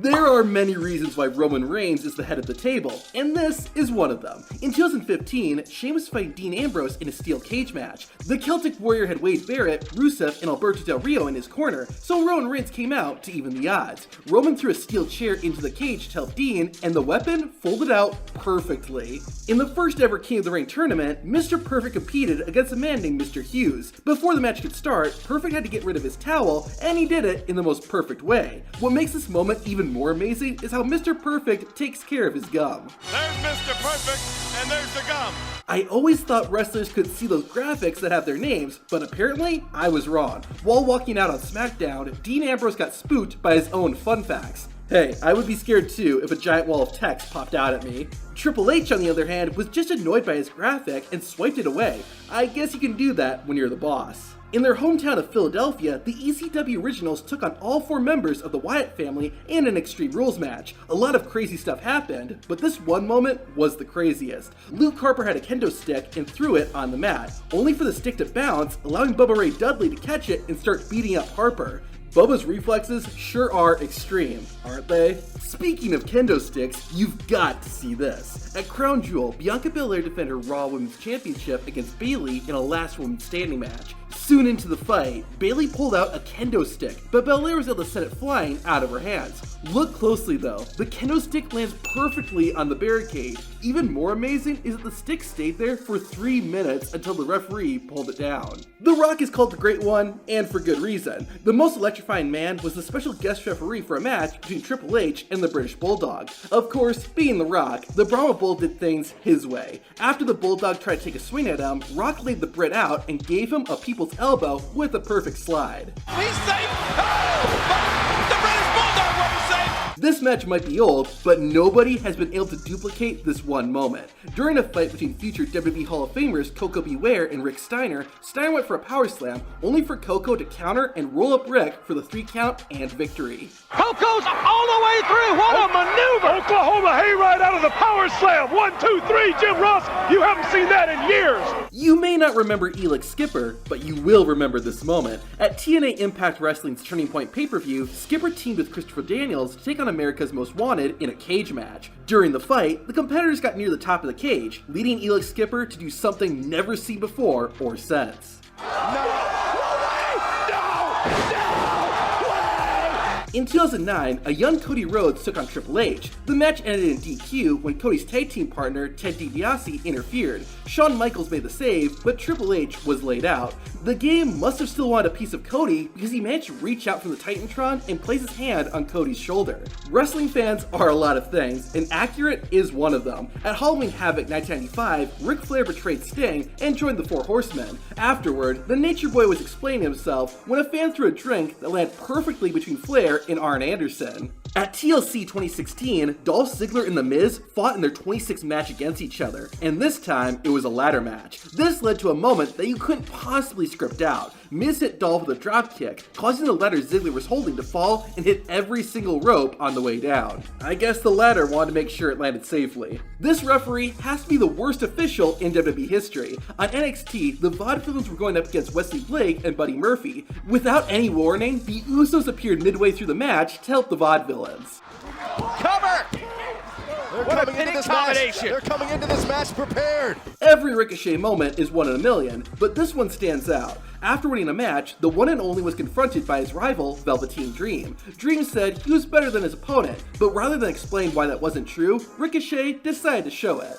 There are many reasons why Roman Reigns is the head of the table, and this is one of them. In 2015, Sheamus fight Dean Ambrose in a steel cage match. The Celtic Warrior had Wade Barrett, Rusev, and Alberto Del Rio in his corner, so Roman Reigns came out to even the odds. Roman threw a steel chair into the cage to help Dean, and the weapon folded out perfectly. In the first ever King of the Ring tournament, Mr. Perfect competed against a man named Mr. Hughes. Before the match could start, Perfect had to get rid of his towel, and he did it in the most perfect way. What makes this moment even more amazing is how Mr. Perfect takes care of his gum. There's Mr. Perfect, and there's the gum. I always thought wrestlers could see those graphics that have their names, but apparently I was wrong. While walking out on SmackDown, Dean Ambrose got spooked by his own fun facts. Hey, I would be scared too if a giant wall of text popped out at me. Triple H, on the other hand, was just annoyed by his graphic and swiped it away. I guess you can do that when you're the boss. In their hometown of Philadelphia, the ECW Originals took on all 4 members of the Wyatt family in an Extreme Rules match. A lot of crazy stuff happened, but this one moment was the craziest. Luke Harper had a kendo stick and threw it on the mat, only for the stick to bounce, allowing Bubba Ray Dudley to catch it and start beating up Harper. Bubba's reflexes sure are extreme, aren't they? Speaking of kendo sticks, you've got to see this. At Crown Jewel, Bianca Belair defended her Raw Women's Championship against Bayley in a last woman standing match. Soon into the fight, Bayley pulled out a kendo stick, but Belair was able to send it flying out of her hands. Look closely though, the kendo stick lands perfectly on the barricade. Even more amazing is that the stick stayed there for 3 minutes until the referee pulled it down. The Rock is called the Great One, and for good reason. The most electrifying man was the special guest referee for a match between Triple H and the British Bulldog. Of course, being The Rock, the Brahma Bull did things his way. After the Bulldog tried to take a swing at him, Rock laid the Brit out and gave him a people's elbow with a perfect slide. He's safe. Oh, but the British Bulldog wasn't safe. This match might be old, but nobody has been able to duplicate this one moment. During a fight between future WWE Hall of Famers Koko Beware and Rick Steiner, Steiner went for a power slam, only for Koko to counter and roll up Rick for the 3 count and victory. Koko's all the way through. What a maneuver! Oklahoma hayride out of the power slam. 1, 2, 3, Jim Ross. You haven't seen that in years. You may not remember Elix Skipper, but you will remember this moment. At TNA Impact Wrestling's Turning Point pay-per-view, Skipper teamed with Christopher Daniels to take on America's Most Wanted in a cage match. During the fight, the competitors got near the top of the cage, leading Elix Skipper to do something never seen before or since. In 2009, a young Cody Rhodes took on Triple H. The match ended in DQ when Cody's tag team partner, Ted DiBiase, interfered. Shawn Michaels made the save, but Triple H was laid out. The game must have still wanted a piece of Cody because he managed to reach out from the Titantron and place his hand on Cody's shoulder. Wrestling fans are a lot of things, and accurate is one of them. At Halloween Havoc 1995, Ric Flair betrayed Sting and joined the Four Horsemen. Afterward, the Nature Boy was explaining himself when a fan threw a drink that landed perfectly between Flair and Arn Anderson. At TLC 2016, Dolph Ziggler and The Miz fought in their 26th match against each other, and this time it was a ladder match. This led to a moment that you couldn't possibly script out. Miz hit Dolph with a dropkick, causing the ladder Ziggler was holding to fall and hit every single rope on the way down. I guess the ladder wanted to make sure it landed safely. This referee has to be the worst official in WWE history. On NXT, the Vaudevillains were going up against Wesley Blake and Buddy Murphy. Without any warning, the Usos appeared midway through the match to help the Vaudevillains. Cover! What a pinning combination. They're coming into this match prepared. Every Ricochet moment is 1 in a million, but this one stands out. After winning a match, the one and only was confronted by his rival, Velveteen Dream. Dream said he was better than his opponent, but rather than explain why that wasn't true, Ricochet decided to show it.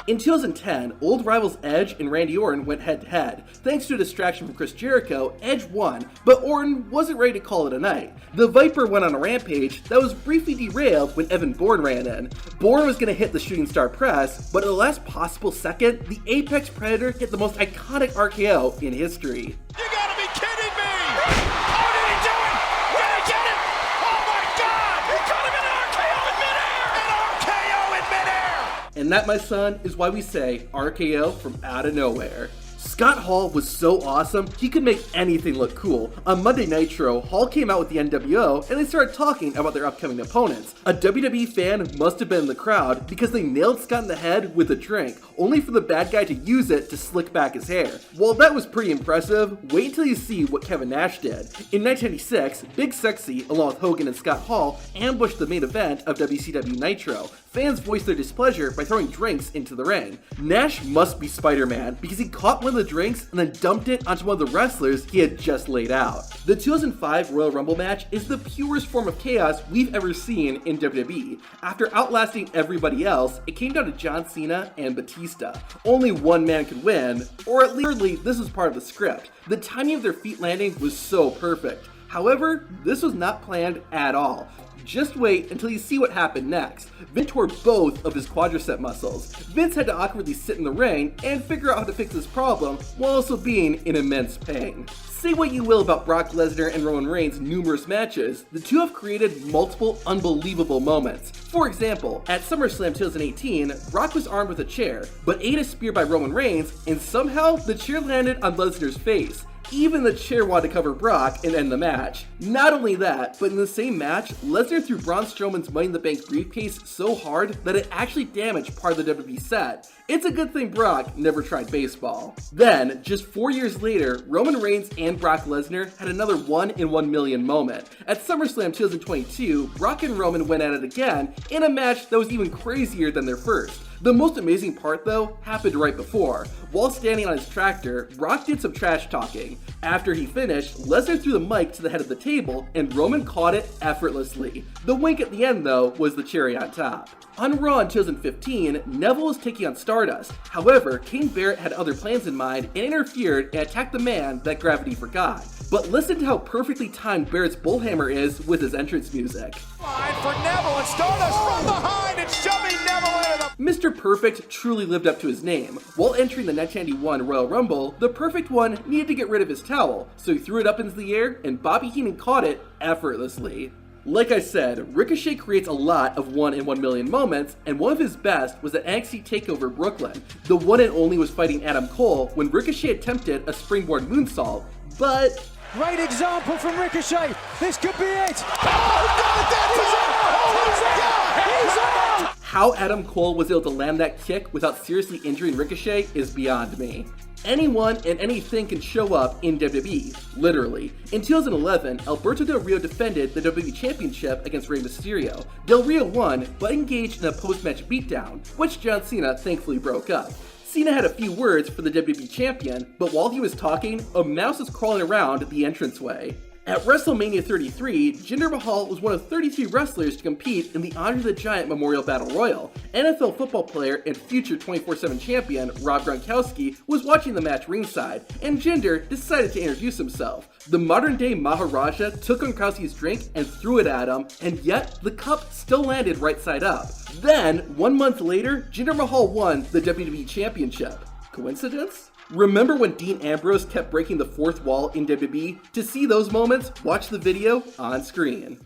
In 2010, old rivals Edge and Randy Orton went head-to-head. Thanks to a distraction from Chris Jericho, Edge won, but Orton wasn't ready to call it a night. The Viper went on a rampage that was briefly derailed when Evan Bourne ran in. Bourne was going to hit the Shooting Star Press, but at the last possible second, the Apex Predator hit the most iconic RKO in history. You gotta be kidding me! Oh, did he do it? Did he get it? Oh my God! He caught him in an RKO in midair! An RKO in midair! And that, my son, is why we say RKO from out of nowhere. Scott Hall was so awesome, he could make anything look cool. On Monday Nitro, Hall came out with the NWO and they started talking about their upcoming opponents. A WWE fan must have been in the crowd because they nailed Scott in the head with a drink, only for the bad guy to use it to slick back his hair. While that was pretty impressive, wait until you see what Kevin Nash did. In 1996, Big Sexy, along with Hogan and Scott Hall, ambushed the main event of WCW Nitro. Fans voiced their displeasure by throwing drinks into the ring. Nash must be Spider-Man because he caught one of the drinks and then dumped it onto one of the wrestlers he had just laid out. The 2005 Royal Rumble match is the purest form of chaos we've ever seen in WWE. After outlasting everybody else, it came down to John Cena and Batista. Only one man could win, or at least this was part of the script. The timing of their feet landing was so perfect. However, this was not planned at all. Just wait until you see what happened next. Vince tore both of his quadricep muscles. Vince had to awkwardly sit in the ring and figure out how to fix this problem while also being in immense pain. Say what you will about Brock Lesnar and Roman Reigns' numerous matches, the two have created multiple unbelievable moments. For example, at SummerSlam 2018, Brock was armed with a chair, but ate a spear by Roman Reigns, and somehow the chair landed on Lesnar's face. Even the chair wanted to cover Brock and end the match. Not only that, but in the same match, Lesnar threw Braun Strowman's Money in the Bank briefcase so hard that it actually damaged part of the WWE set. It's a good thing Brock never tried baseball. Then, just 4 years later, Roman Reigns and Brock Lesnar had another 1 in 1 million moment. At SummerSlam 2022, Brock and Roman went at it again in a match that was even crazier than their first. The most amazing part, though, happened right before. While standing on his tractor, Brock did some trash talking. After he finished, Lesnar threw the mic to the head of the table, and Roman caught it effortlessly. The wink at the end, though, was the cherry on top. On Raw in 2015, Neville was taking on Stardust. However, King Barrett had other plans in mind and interfered and attacked the man that gravity forgot. But listen to how perfectly timed Barrett's bullhammer is with his entrance music. Line for Neville and Stardust from behind and shoving Neville into the... Mr. Perfect truly lived up to his name. While entering the 1991 Royal Rumble, the Perfect One needed to get rid of his towel, so he threw it up into the air and Bobby Heenan caught it effortlessly. Like I said, Ricochet creates a lot of 1 in 1 million moments, and one of his best was at NXT TakeOver Brooklyn. The one and only was fighting Adam Cole when Ricochet attempted a springboard moonsault, but... Great example from Ricochet. This could be it. How Adam Cole was able to land that kick without seriously injuring Ricochet is beyond me. Anyone and anything can show up in WWE, literally. In 2011, Alberto Del Rio defended the WWE Championship against Rey Mysterio. Del Rio won, but engaged in a post-match beatdown, which John Cena thankfully broke up. Cena had a few words for the WWE Champion, but while he was talking, a mouse was crawling around the entranceway. At WrestleMania 33, Jinder Mahal was one of 33 wrestlers to compete in the Andre the Giant Memorial Battle Royal. NFL football player and future 24/7 champion Rob Gronkowski was watching the match ringside, and Jinder decided to introduce himself. The modern-day Maharaja took Gronkowski's drink and threw it at him, and yet the cup still landed right side up. Then, 1 month later, Jinder Mahal won the WWE Championship. Coincidence? Remember when Dean Ambrose kept breaking the fourth wall in WWE? To see those moments, watch the video on screen.